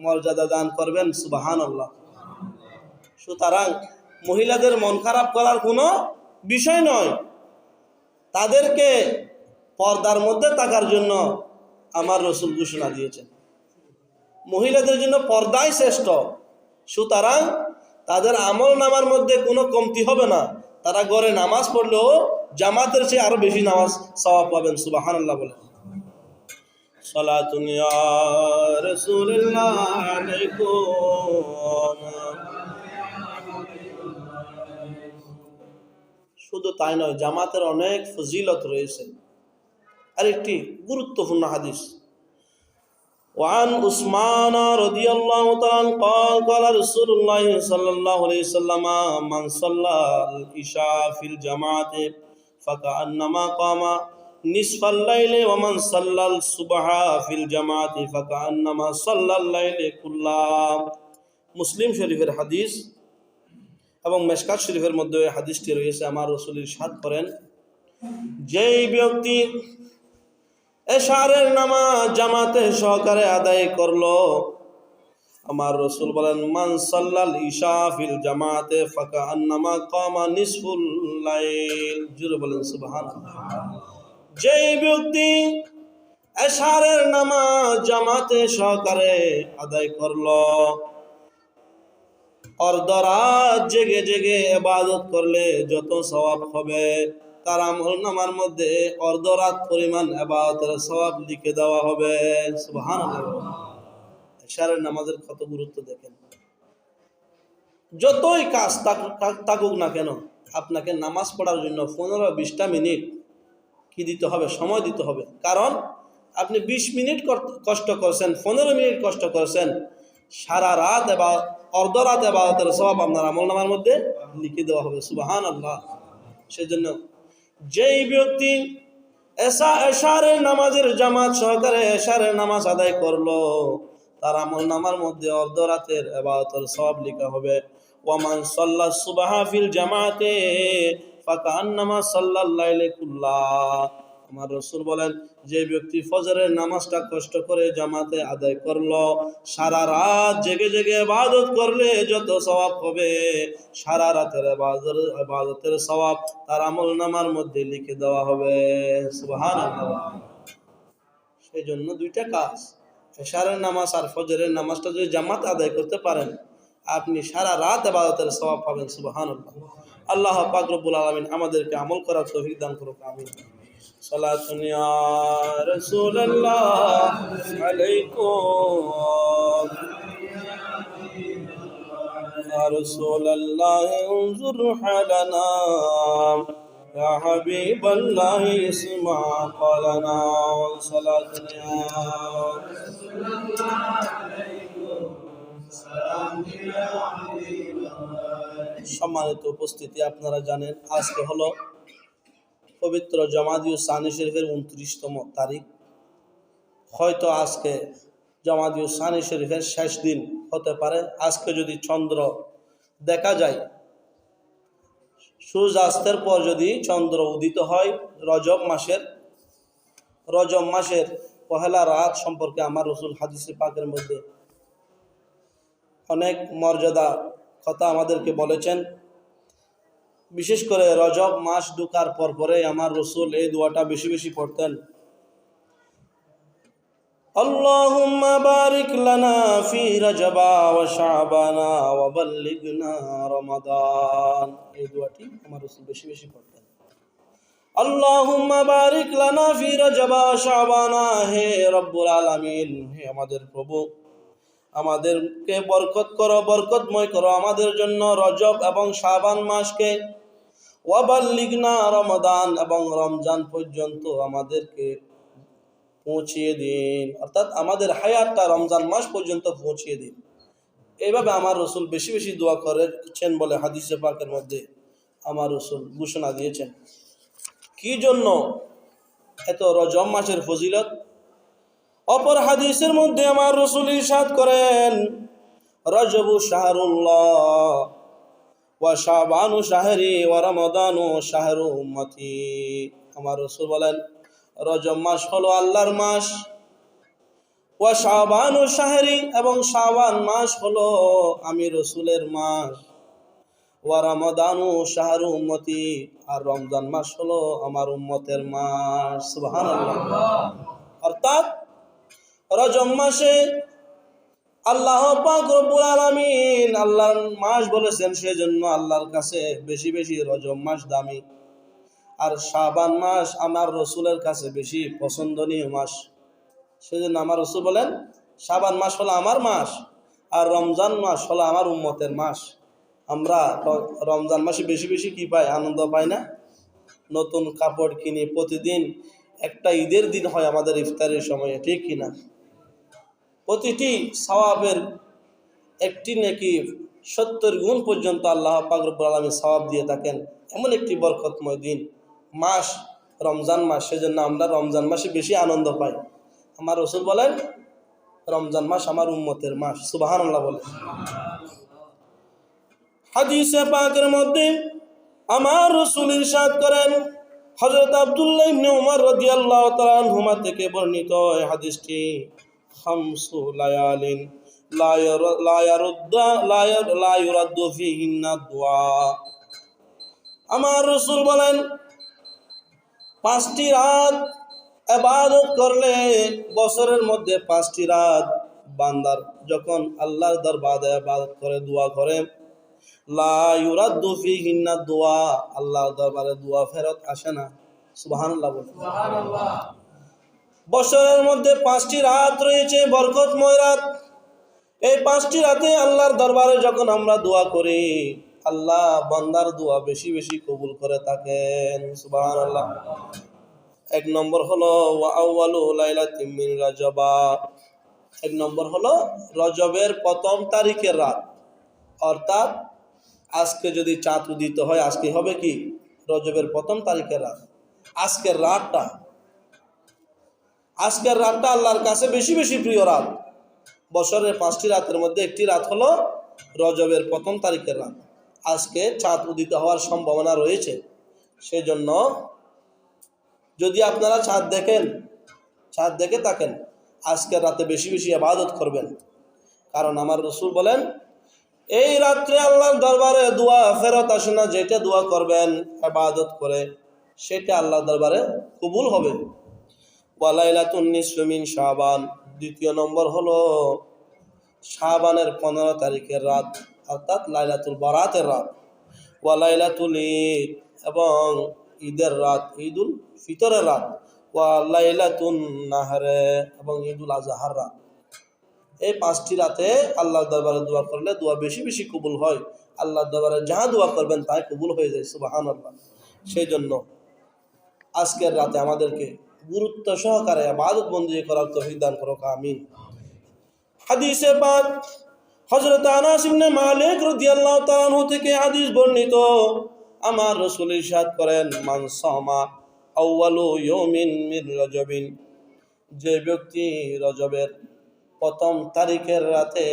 মর্যাদা দান করবেন। সুবহানাল্লাহ। সুতরাং মহিলাদের মন খারাপ করার কোনো বিষয় নয়, তাদেরকে পর্দার মধ্যে থাকার জন্য আমার রসুল ঘোষণা দিয়েছেন। মহিলাদের জন্য পর্দাই শ্রেষ্ঠ। সুতরাং তাদের আমল নামার মধ্যে কোনো কমতি হবে না। তারা ঘরে নামাজ পড়লেও জামাতের চেয়ে আরো বেশি নামাজ সওয়াব পাবেন। সুবহানাল্লাহ বলে। সালাতুন ইয়া রাসূলুল্লাহ আলাইকুম। শুধু তাই নয়, জামাতের অনেক ফজিলত রয়েছে। আরেকটি গুরুত্বপূর্ণ হাদিস, وعن عثمان رضي الله تعالى قال قال رسول الله صلى الله عليه وسلم من صلى العشاء في الجماعة فكأنما قام نصف الليل ومن صلى الصبح في الجماعة فكأنما صلى الليل كله। মুসলিম শরীফের হাদিস এবং মেশকাত শরীফের মধ্যে হাদিসটি রয়েছে। আমার রাসূল ইরশাদ করেন, যেই ব্যক্তি এশারের নামাজ জামাতে সহকারে আদায় করলো, আমার রাসূল বলেন, মান সাল্লাল ইশা ফিল জামাতে ফাকান্নামা কামা নিসফুল লাইল। জোরে বলেন সুবহানাল্লাহ। যেই ব্যক্তি এশারের নামাজ জামাতে সহকারে আদায় করলো, অর্ধরাত জেগে জেগে ইবাদত করলে যত সওয়াব হবে, তার আমলনামার মধ্যে অর্ধরাত পরিমাণ ইবাদতের সওয়াব লিখে দেওয়া হবে। সুবহানাল্লাহ। এশারের নামাজের কত গুরুত্ব দেখেন। যতই কাজ থাকুক না কেন, আপনাকে নামাজ পড়ার জন্য 15-20টা মিনিট কি দিতে হবে, সময় দিতে হবে। কারণ আপনি 20 মিনিট কষ্ট করছেন, 15 মিনিট কষ্ট করছেন, সারা রাত এবং অর্ধরাত ইবাদতের সওয়াব আপনার আমলনামার মধ্যে লিখে দেওয়া হবে। সুবহানাল্লাহ। সেজন্য যেই ব্যক্তি এশারের নামাজের জামাত সহকারে এশারের নামাজ আদায় করলো, তার আমলনামার মধ্যে অর্ধরাতের ইবাদতের সওয়াব লেখা হবে। ওয়ামান সাল্লাস সুবহা ফিল জামাতে ফাকান্নামা সাল্লাল লাইলা কুল্লাহ। আমার রাসূল বলেন, যে ব্যক্তি ফজরের নামাজটা কষ্ট করে জামাতে আদায় করলো, সারা রাত জেগে জেগে ইবাদত করলে যত সওয়াব হবে, সারা রাতের ইবাদতের সওয়াব তার আমলনামার মধ্যে লিখে দেওয়া হবে। সুবহানাল্লাহ। সেই জন্য দুইটা কাজ, এশারের নামাজ আর ফজরের নামাজটা যদি জামাত আদায় করতে পারেন, আপনি সারা রাত ইবাদতের সওয়াব পাবেন। সুবহানাল্লাহ। আল্লাহ পাক রব্বুল আলামিন আমাদেরকে আমল করার তৌফিক দান করুক। আমিন। সালাতুন ইয়া রাসূলুল্লাহ আলাইকুম ইয়া রাসূলুল্লাহ উনজুর হালানা ইয়া হাবিবাল্লাহ ইসমা ক্বালানা। সালাতুন ইয়া রাসূলুল্লাহ আলাইকুম সালাম ইয়া হাবিবাল্লাহ। সম্মানিত উপস্থিতি, আপনারা জানেন আজকে হলো পবিত্র জামাদিউস সানি শরীফের 29তম তারিখ। হয়তো আজকে জামাদিউস সানি শরীফের শেষ দিন হতে পারে। আজকে যদি চন্দ্র দেখা যায়, সূর্যাস্তের পর যদি চন্দ্র উদিত হয়, রজব মাসের পহেলা রাত সম্পর্কে আমার রাসূল হাদিসে পাকের মধ্যে অনেক মর্যাদা কথা আমাদেরকে বলেছেন। বিশেষ করে রজব মাস ঢোকার পরে আমার রাসূল এই দোয়াটা বেশি বেশি পড়তেন। আল্লাহুম্মা বারিক লানা ফি রজবা ওয়া শাবানা ওয়া বাল্লিগনা রমাদান। এই দোয়াটি আমার রাসূল বেশি বেশি পড়তেন। আল্লাহুম্মা বারিক লানা ফি রজবা ওয়া শাবানা। হে রব্বুল আলামিন, হে আমাদের প্রভু, আমাদেরকে বরকত করো, বরকতময় করো আমাদের জন্য রজব এবং শাবান মাসকে। ওয়াবাল্লিগনা রমাদান, এবং রমজান পর্যন্ত আমাদেরকে পৌঁছিয়ে দিন, অর্থাৎ আমাদের হায়াতটা রমজান মাস পর্যন্ত পৌঁছিয়ে দিন। এইভাবে আমার রাসূল বেশি বেশি দোয়া করেছেন বলে হাদিসে পাকের মধ্যে আমার রাসূল ঘোষণা দিয়েছেন। কি জন্য এত রজব মাসের ফজিলত? অপর হাদিসের মধ্যে আমার রাসূল ইরশাদ করেন, রজবু শাহরুল্লাহ ওয়া শাবানু শাহরি ওয়া রমাদানু শাহরু উম্মতি। আমার রাসূল বলেন, রজব মাস হলো আল্লাহর মাস, ওয়া শাবানু শাহরি, এবং শাবান মাস হলো আমি রাসূলের মাস, ওয়া রমাদানু শাহরু উম্মতি, আর রমজান মাস হলো আমার উম্মতের মাস। সুবহানাল্লাহ। অর্থাৎ রজব মাসে আল্লাহ পাক রব্বুল আলামিন আল্লাহর মাস বলেছেন, সেজন্য আল্লাহর কাছে বেশি বেশি রজব মাস দামি। আর শাবান মাস আমার রাসূলের কাছে বেশি পছন্দনীয় মাস। সেজন্য আমার রাসূল বলেন, শাবান মাস হলো আমার মাস, আর রমজান মাস হলো আমার উম্মতের মাস। আমরা রমজান মাসে বেশি বেশি কি পাই? আনন্দ পাই না? নতুন কাপড় কিনি, প্রতিদিন একটা ঈদের দিন হয় আমাদের ইফতারের সময়ে, ঠিক কিনা? প্রতিটি সওয়াবের একটি নাকি 70 গুণ পর্যন্ত আল্লাহ পাক রব্বুল আলামিন সওয়াব দিয়ে থাকেন। এমন একটি বরকতময় দিন মাস রমজান মাস। সেজন্য আমরা রমজান মাসে বেশি আনন্দ পাই। আমার রাসূল বলেন, রমজান মাস আমার উম্মতের মাস। সুবহানাল্লাহ বলে। হাদিসে পাকের মধ্যে আমার রাসূল ইরশাদ করেন, হযরত আব্দুল্লাহ ইবনে উমর রাদিয়াল্লাহু তাআলা আনহুমা থেকে বর্ণিত এই হাদিসটি, খামসু লায়ালিন লা ইউরাদ্দু ফীহিন্না দুআ। আমার রাসূল বলেন 5টি রাত ইবাদত করলে, বছরের মধ্যে 5টি রাত বান্দার যখন আল্লাহর দরবারে ইবাদত করে, দোয়া করে, লা ইউরাদ্দু ফীহিন্না দুআ, আল্লাহর দরবারে দোয়া ফেরত আসে না। সুবহানাল্লাহ বলুন। সুবহানাল্লাহ। বছরের মধ্যে 5টি রাত রয়েছে, বরকতময় রাত। এই 5টি রাতে আল্লাহর দরবারে যখন আমরা দোয়া করি, আল্লাহ বান্দার দোয়া বেশি বেশি কবুল করে থাকেন। সুবহানাল্লাহ। 1 নম্বর হলো ওয়া আউয়ালু লাইলাতিন মিন রাজাবা। 1 নম্বর হলো রজবের প্রথম তারিখের রাত, অর্থাৎ আজকে যদি চাঁদ উদিত হয়, আজকে হবে কি রজবের প্রথম তারিখের রাত। আজকের রাতটা আল্লাহর কাছে বেশি বেশি প্রিয় রাত। বছরের 5টি রাতের মধ্যে একটি রাত হলো রজবের প্রথম তারিখের রাত। আজকে চাঁদ উদিত হওয়ার সম্ভাবনা রয়েছে, সেজন্য যদি আপনারা চাঁদ দেখে থাকেন, আজকের রাতে বেশি বেশি ইবাদত করবেন। কারণ আমার রাসূল বলেন, এই রাত্রে আল্লাহর দরবারে দোয়া ফেরত আসে না। যেটা দোয়া করবেন ইবাদত করে, সেটা আল্লাহর দরবারে কবুল হবে। ওয়া লাইলাতুন নিসফি মিন শাবান। 2 নম্বর হলো শাবানের 15 তারিখের রাত, অর্থাৎ লাইলাতুল বারাতের রাত। ওয়া লাইলাতুল ঈদ, এবং ঈদের রাত, ঈদুল ফিতরের রাত। ওয়া লাইলাতুন নাহরে, এবং ঈদুল আজহার রাত। এই 5টি রাতে আল্লাহর দরবারে দোয়া করলে দোয়া বেশি বেশি কবুল হয়। আল্লাহর দরবারে যা দোয়া করবেন তাই কবুল হয়ে যায়। সুবহানাল্লাহ। সেই জন্য আজকের রাতে আমাদেরকে গুরুত্ব সহকারে ইবাদত বন্দেগী করার তৌফিক দান করুক, আমিন। হাদিসে পাক হযরত আনাস ইবনে মালিক রাদিয়াল্লাহু তাআলা আনহু থেকে হাদিস বর্ণিত, আমার রাসূল ইরশাদ করেন, মান সামা আউয়ালু ইয়াউমিন মিন রজবিন, যে ব্যক্তি রজবের প্রথম তারিখের রাতে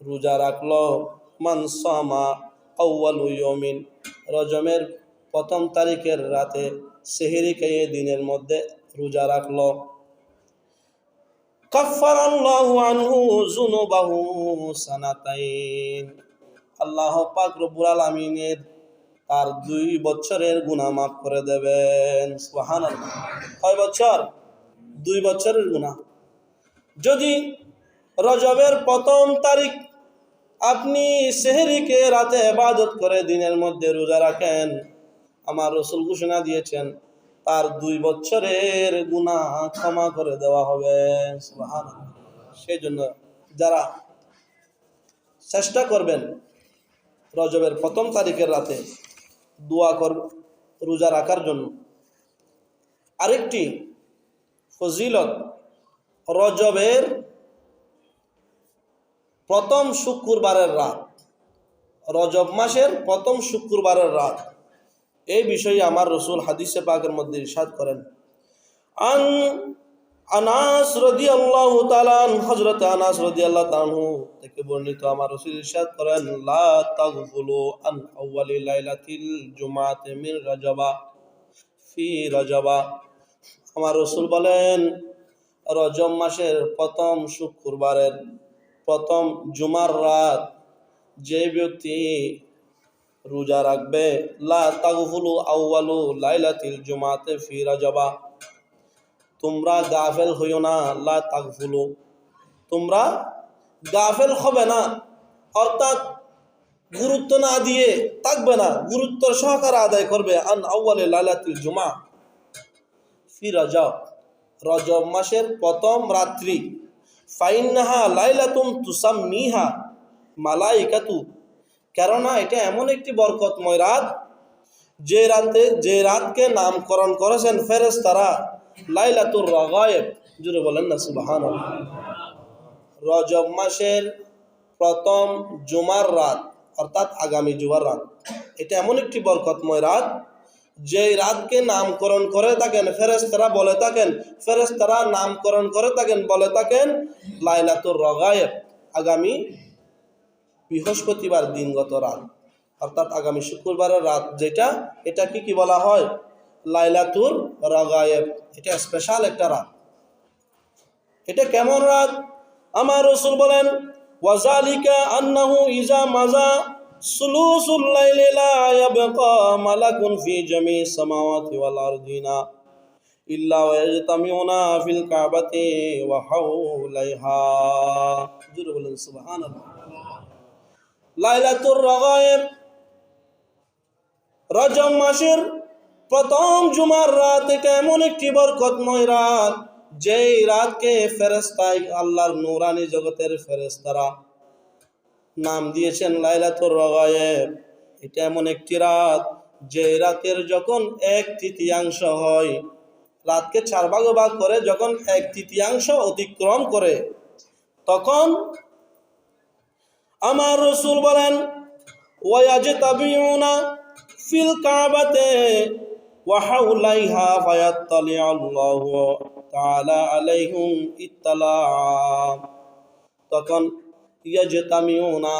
রোজা রাখলো, মান সামা আউয়ালু ইয়াউমিন, রজবের প্রথম তারিখের রাতে সেহরি খেয়ে দিনের মধ্যে রোজা রাখলো, কাফফারাল্লাহু আনহু যুনুবাহু সানাতাইন, আল্লাহ পাক রব্বুল আলামিনের তার 2 বছরের গুনাহ মাফ করে দেবেন। সুবহানাল্লাহ। কয় বছর? 2 বছরের গুনাহ। যদি রজবের প্রথম তারিখ আপনি সেহরিকে রাতে ইবাদত করে দিনের মধ্যে রোজা রাখেন, আমার রাসূল ঘোষণা দিয়েছেন তার 2 বছরের গুনাহ ক্ষমা করে দেওয়া হবে। সুবহানাল্লাহ। সেই জন্য যারা চেষ্টা করবেন রজবের প্রথম তারিখের রাতে দোয়া রোজা রাখার জন্য। আরেকটি ফজিলত, রজবের প্রথম শুক্রবারের রাত, রজব মাসের প্রথম শুক্রবারের রাত, এই বিষয়ে আমার রাসূল হাদিসে পাকের মধ্যে ইরশাদ করেন, আনাস রাদিয়াল্লাহু তাআলা, হযরত আনাস রাদিয়াল্লাহু তাআলা আনহু থেকে বর্ণিত, আমার রাসূল ইরশাদ করেন, লা তাগফুলু আন আউয়ালি লাইলাতিল জুমআতি মিন রাজাবা ফি রাজাবা। আমার রাসূল বলেন, রজব মাসের প্রথম শুক্রবারের প্রথম জুমার রাত যে ব্যক্তি রোজা রাখবে, লা তাগফুলু আউয়ালু লাইলাতিল জুমআতি ফি রাজাবা, তোমরা গাফেল হইও না, লা তাগফুলু, তোমরা গাফেল হবে না, অর্থাৎ গুরুত্ব না দিয়ে থাকবে না, গুরুত্ব সহকারে আদায় করবে, আন আউয়ালি লাইলাতিল জুমআ ফি রাজাব, রজব মাসের প্রথম রাত্রি, ফাইন্নাহা লাইলাতুন তুসাম্মিহা মালাইকাতু, কেননা এটা এমন একটি বরকতময় রাত যে রাতকে নামকরণ করেছেন ফেরেশতারা লাইলাতুর রাগায়েব। জুড়ে বলেন না সুবহানাল্লাহ। রজব মাসের প্রথম জুমার রাত, অর্থাৎ আগামী জুমার রাত, এটা এমন একটি বরকতময় রাত যে রাতকে নামকরণ করে থাকেন ফেরেশতারা, বলে থাকেন ফেরেশতারা নামকরণ করে থাকেন, বলে থাকেন লাইলাতুর রাগায়েব, আগামী বৃহস্পতিবার দিনগত রাত, অর্থাৎ আগামী শুক্রবারের রাত যেটা, এটাকে কি বলা হয়? লাইলাতুর রাগায়েব। এটা স্পেশাল একটা রাত। এটা কেমন রাত? আমার রাসূল বলেন, ওয়াযালিকা আন্নাহু ইযা মাজা সুলুসুল লাইলি লা ইয়াবকা মালাকুন ফি জামি'is সামাওয়াতি ওয়াল আরদিনা ইল্লা ওয়াজতামিউনা ফিল কাবাতি ওয়া হাওলাইহা। জোরে বলেন সুবহানাল্লাহ। লাইলাতুর রাগায়েব, রজব মাসের প্রথম জুমার রাত, এটা এমন একটি বরকতময় রাত যেই রাতকে ফেরেশতায় আল্লাহর নূরানি জগতের ফেরেশতারা নাম দিয়েছেন লাইলাতুর রাগায়েব। এটা এমন একটি রাত যে রাতের যখন 1/3 হয়, রাতকে 4 ভাগে ভাগ করে যখন 1/3 অতিক্রম করে, তখন আমার রাসূল বলেন ওয়ায়াজতাবিউনা ফিল কাবাতে ওয়া হাওলাইহা ফায়াত্তালি'ু আল্লাহু তাআলা আলাইহিম ইত্তালা। তখন ইয়াজতামিউনা,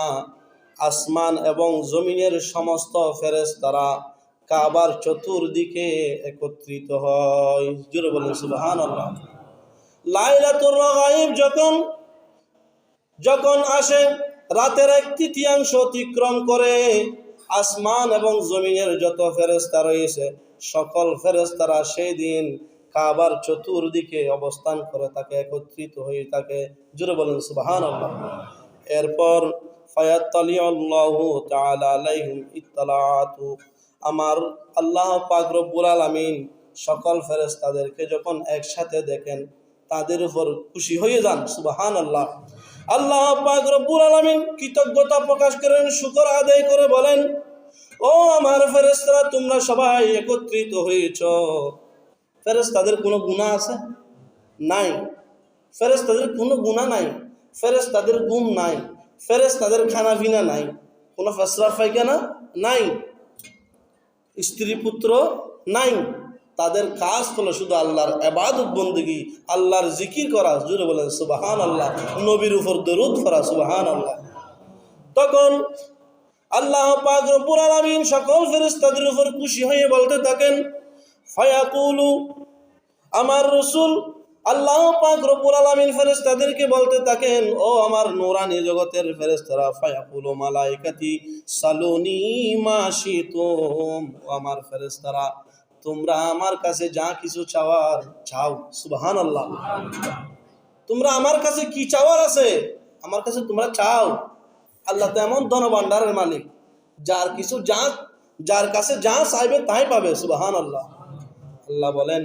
আসমান এবং জমিনের সমস্ত ফেরেশতারা কাবার চতুর্দিকে একত্রিত হয়। জোরে বলেন সুবহানাল্লাহ। লাইলাতুর রাগায়েব যখন আসে, রাতের 1/3 অতিক্রম করে, আসমান এবং জমিনের যত ফেরেশতা রয়েছে সকল ফেরেশতারা সেই দিন কাবার চতুর্দিকে অবস্থান করে থাকে, একত্রিত হয়ে থাকে। জোরে বলেন সুবহানাল্লাহ। এরপর ফায়াত্তালি'ু আল্লাহু তাআলা আলাইহিম ইত্তালাতু, আমার আল্লাহ পাক রব্বুল আলামিন সকল ফেরেশতাদেরকে যখন একসাথে দেখেন তাদের উপর খুশি হয়ে যান। সুবহানাল্লাহ। আল্লাহ পাক রব্বুল আলামিন কৃতজ্ঞতা প্রকাশ করেন, শুকর আদায় করে বলেন, ও আমার ফেরেশতারা, তোমরা সবাই একত্রিত হয়েছো। ফেরেশতাদের কোনো গুনাহ আছে? নাই। ফেরেশতাদের কোনো গুনাহ নাই, ফেরেশতাদের গুম নাই, ফেরেশতাদের খানা পিনা নাই, কোনো ফেসরাফ পায়খানা নাই, স্ত্রী পুত্র নাই। তাদের কাজ হলো শুধু আল্লাহর ইবাদত বন্দেগী, আল্লাহর জিকির করা। জোরে বলেন সুবহানাল্লাহ। নবীর উপর দরুদ পড়া। সুবহানাল্লাহ। তখন আল্লাহ পাক রব্বুল আলামিন সকল ফেরেশতাদের উপর খুশি হয়ে বলতে থাকেন, ফায়াকুলু, আমার রাসূল আল্লাহ পাক রব্বুল আলামিন ফেরেশতাদেরকে বলতে থাকেন, ও আমার নূরানি জগতের ফেরেশতারা, ফায়াকুলু মালাইকাতি সালুনি মা শিতুম, ও আমার ফেরেশতারা, তোমরা আমার কাছে যা কিছু চাওয়ার চাও। সুবহানাল্লাহ। তোমরা আমার কাছে কি চাওয়ার আছে আমার কাছে তোমরা চাও। আল্লাহ তো এমন ধনভাণ্ডারের মালিক, যার কাছে যা চাইবে তাই পাবে। সুবহানাল্লাহ। আল্লাহ বলেন,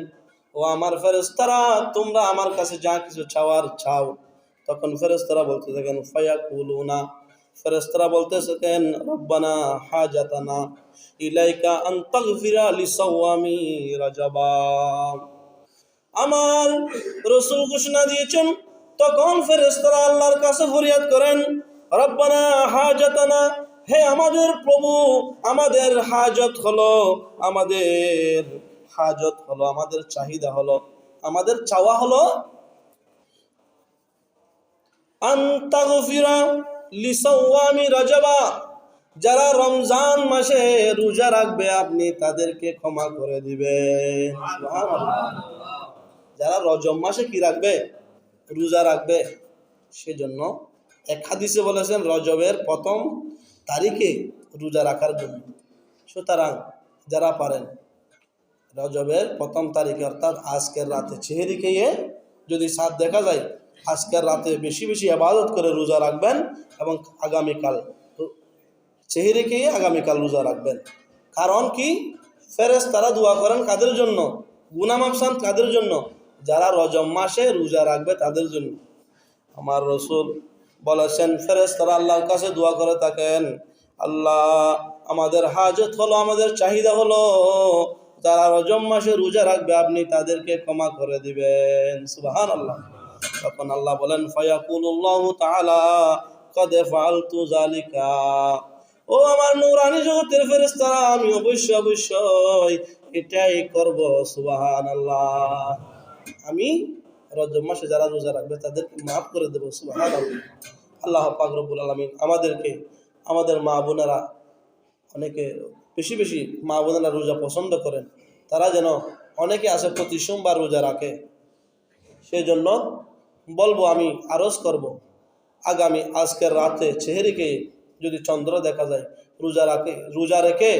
ও আমার ফেরেশতারা, তোমরা আমার কাছে যা কিছু চাওয়ার চাও। তখন ফেরেশতারা বলতে থাকেন, ফায়াকুলুনা, ফেরেশতারা বলতে থাকেন, রব্বানা হাজাতানা ইলাইকা আন তাগফিরা লিসাওয়ামি রাজাবা। আমার রাসূল ঘোষণা দিয়েছেন, তখন ফেরেশতারা আল্লাহর কাছে ফরিয়াদ করেন, রব্বানা হাজাতানা, হে আমাদের প্রভু, আমাদের হাজত হলো, আমাদের চাহিদা হলো, আমাদের চাওয়া হলো, আন তাগফিরা লিসাওয়ামি রাজাবা, যারা রমজান মাসে রোজা রাখবে আপনি তাদেরকে ক্ষমা করে দিবেন। সুবহানাল্লাহ। যারা রজব মাসে কি রাখবে? রোজা রাখবে। সেজন্য এক হাদিসে বলেছেন রজবের প্রথম তারিখে রোজা রাখার জন্য। সুতরাং যারা পারেন রজবের প্রথম তারিখে অর্থাৎ আজকের রাতে সেহরি খেয়ে যদি সাত দেখা যায়, আজকের রাতে বেশি বেশি ইবাদত করে রোজা রাখবেন এবং আগামীকাল সেহরি খেয়ে আগামীকাল রোজা রাখবেন। কারণ কি? ফেরেশতারা দোয়া করেন কাদের জন্য? গুনাহ মাফ চান কাদের জন্য? যারা রজব মাসে রোজা রাখবে তাদের জন্য। আমার রাসূল বলেছেন, ফেরেশতারা আল্লাহর কাছে দোয়া করে থাকেন, আল্লাহ আমাদের হাজত হলো, আমাদের চাহিদা হলো, যারা রজব মাসে রোজা রাখবে আপনি তাদেরকে ক্ষমা করে দিবেন। সুবহানাল্লাহ। তখন আল্লাহ বলেন, ফায়াকুলুল্লাহু তাআলা কদ ফাআলতু যালিকা, ও আমার নূরানি জগতের ফেরেশতারা, আমি অবশ্যই এটাই করব। সুবহানাল্লাহ। আমি রজব মাসে যারা রোজা রাখবে তাদেরকে মাফ করে দেব। সুবহানাল্লাহ। আল্লাহ পাক রব্বুল আলামিন আমাদেরকে, আমাদের মা বোনেরা, অনেকে বেশি বেশি মা বোনেরা রোজা পছন্দ করেন, তারা যেন, অনেকে আছে প্রতি সোমবার রোজা রাখে, সেই জন্য বলবো, আমি আরজ করব, আগামী আজকের রাতে সেহরিকে যদি চন্দ্র দেখা যায় রোজা রেখে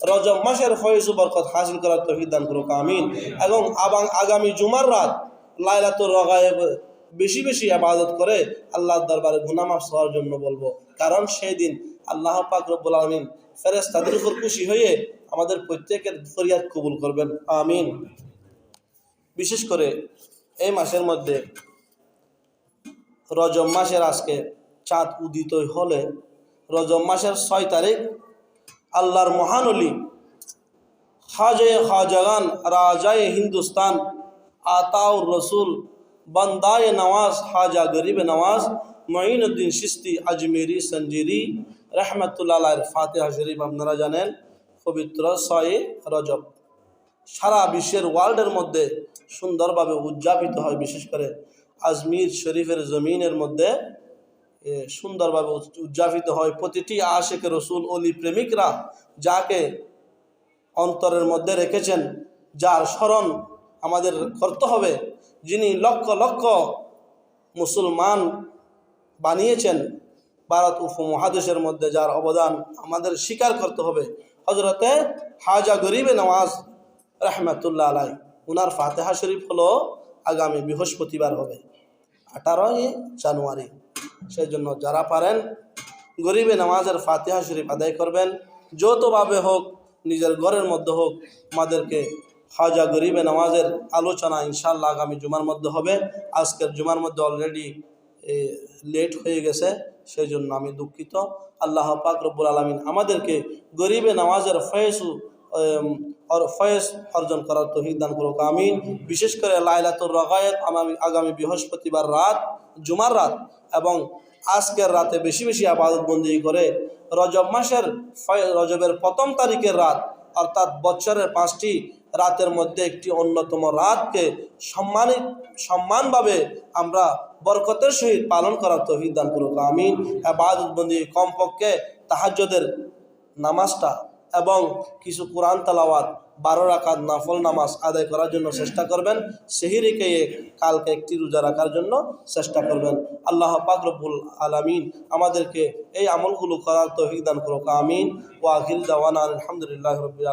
রজব মাসের ফয়েজ ও বরকত হাসিল করার তৌফিক দান করুক আমিন। এবং আগামী জুমার রাত লাইলাতুর রগায়েব বেশি বেশি ইবাদত করে আল্লাহর দরবারে গুনাহ মাফ হওয়ার জন্য বলবো, কারণ সেই দিন আল্লাহ পাক রব্বুল আলামিন ফেরেশতাদের উপর খুশি হয়ে আমাদের প্রত্যেকের ফরিয়াদ কবুল করবেন আমিন। বিশেষ করে এই মাসের মধ্যে রজব মাসের আজকে চাঁদ উদিত হলে রজব মাসের 6 তারিখ আল্লাহর মহান ওলি খাজাগান রাজায়ে হিন্দুস্তান আতাউর রসুল বান্দায়ে নওয়াজ হাজা গরিব নওয়াজ মঈনুদ্দিন চিশতি আজমেরি সঞ্জিরি রহমতুল্লাহ আলাইহির ফাতিহা শরীফ আপনারা জানেন পবিত্র 6 রজব সারা বিশ্বের ওয়ার্ল্ডের মধ্যে সুন্দরভাবে উদযাপিত হয়। বিশেষ করে আজমির শরীফের জমিনের মধ্যে সুন্দরভাবে উদযাপিত হয়। প্রতিটি আশিক রসুল অলি প্রেমিকরা যাকে অন্তরের মধ্যে রেখেছেন, যার স্মরণ আমাদের করতে হবে, যিনি লক্ষ লক্ষ মুসলমান বানিয়েছেন ভারত উপমহাদেশের মধ্যে, যার অবদান আমাদের স্বীকার করতে হবে, হজরতে হাজা গরিবে নওয়াজ রহমতুল্লাহ আলাই। উনার ফাতিহা শরীফ হলো আগামী বৃহস্পতিবার হবে 18 জানুয়ারি। সেই জন্য যারা পারেন গরিবে নামাজের ফাতিহা শরীফ আদায় করবেন, যতভাবে হোক, নিজের ঘরের মধ্যে হোক। আমাদেরকে খাজা গরিবে নামাজের আলোচনা ইনশাআল্লাহ আগামী জুমার মধ্যে হবে। আজকের জুমার মধ্যে অলরেডি লেট হয়ে গেছে, সেই জন্য আমি দুঃখিত। আল্লাহ পাক রব্বুল আলামিন আমাদেরকে গরিবে নামাজের ফয়েজ অর্জন করার তৌফিক দান করুক আমিন। বিশেষ করে লাইলাতুর রগায়েব আগামী বৃহস্পতিবার রাত, জুমার রাত এবং আজকের রাতে বেশি বেশি ইবাদত বন্দেগী করে রজব মাসের রজবের 1ম তারিখের রাত, অর্থাৎ বছরের 5টি রাতের মধ্যে একটি অন্যতম রাতকে সম্মানভাবে আমরা বরকতের সহিত পালন করার তৌফিক দান করুক আমিন। ইবাদত বন্দেগী কমপক্ষে তাহাজ্জুদের নামাজটা এবং কিছু কোরআন তেলাওয়াত 12 রাকাত নফল নামাজ আদায় করার জন্য চেষ্টা করবেন। সেহরিকে কালকে একটি রোজা রাখার জন্য চেষ্টা করবেন। আল্লাহ পাক রব্বুল আলামিন আমাদেরকে এই আমলগুলো করার তৌফিক দান করুক আমিন। ওয়া আখির দাওয়ানা আলহামদুলিল্লাহি রাব্বিল আলামিন।